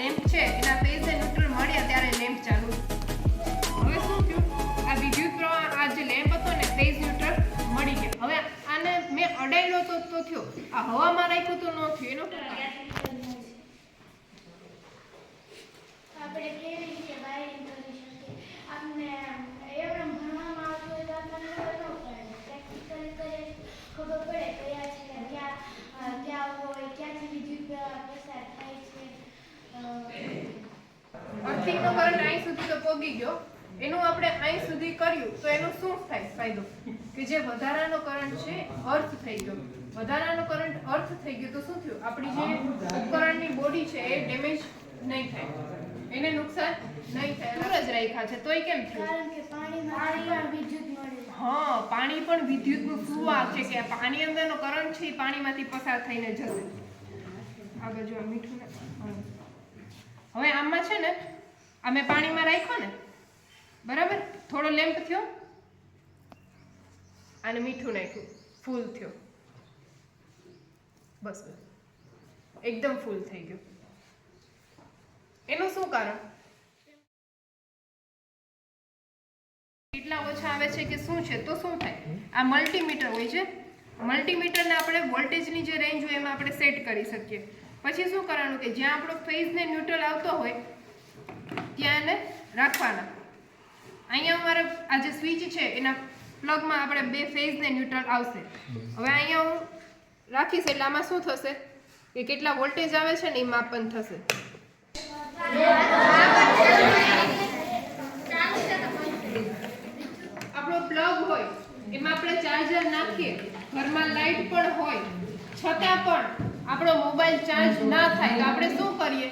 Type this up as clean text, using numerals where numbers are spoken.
Lamp છે એના phase ને ન્યુટ્રલ મળ્યા ત્યારે લેમ્પ ચાલુ. હવે શું થયું? આ વિદ્યુત પ્રવાહ આ જે લેમ્પ હતો ને ફેઝ ન્યુટ્રલ મળી ગયા. હવે આને મેં અડાડ્યો તો થયો, આ હવામાં રાખ્યું તો ન થયું. એનો આપણે કેવી રીતે વાયરિંગ કરી શકીએ? આપણે એવડમ ભણવામાં આવતું હોય તો આપણને ખબર ન પડે. પ્રેક્ટિકલી કરીએ ખબર પડે કયા છે ક્યાં હોય, ક્યાંથી વિદ્યુત પ્રવાહ પસાર થાય છે. અર્થિંગનો કરંટ અહીં સુધી તો પહોંચી ગયો. એનું આપણે અહીં સુધી કર્યું તો એનો શું થાય ફાયદો? કે જે વધારાનો કરંટ છે અર્થ થઈ ગયો. વધારાનો કરંટ અર્થ થઈ ગયો તો શું થયું? આપણી જે ઉપકરણની બોડી છે એ ડેમેજ નહીં થાય, એને નુકસાન નહીં થાય. દૂર જ રાખ્યા છે તોય કેમ થયું? કારણ કે પાણીમાં પણ વિદ્યુત મળે. હા, પાણી પણ વિદ્યુતનું ફ્લો છે કે પાણી અંદરનો કરંટ છે એ પાણીમાંથી પસાર થઈને જશે. આ બાજુ આ મીઠું ને હવે આમાં છે ને આ મેં પાણીમાં રાખ્યો ને, બરાબર, થોડો લેમ્પ થયો અને મીઠું નાખ્યું, ફૂલ થયો. બસ એકદમ ફૂલ થઈ ગયો. એનું શું કારણ? કેટલા ઓછા આવે છે કે શું છે તો શું થાય? આ મલ્ટીમીટર હોય છે. મલ્ટીમીટરને આપણે વોલ્ટેજની જે રેન્જ હોય એમાં આપણે સેટ કરી શકીએ. પછી શું કરવાનું કે જ્યાં આપણો ફેઝ ને ન્યુટ્રલ આવતો હોય ત્યાં એને રાખવાના. અહીંયા અમારે આ જે સ્વિચ છે એના પ્લગમાં આપણે બે ફેઝ ને ન્યુટ્રલ આવશે. હવે અહીંયા હું રાખીશ એટલે આમાં શું થશે કે કેટલા વોલ્ટેજ આવે છે ને એ માપન થશે. આપણો પ્લગ હોય એમાં આપણે ચાર્જર નાખીએ, ઘરમાં લાઈટ પણ હોય છતાં પણ આપણો મોબાઈલ ચાર્જ ના થાય તો આપણે શું કરીએ?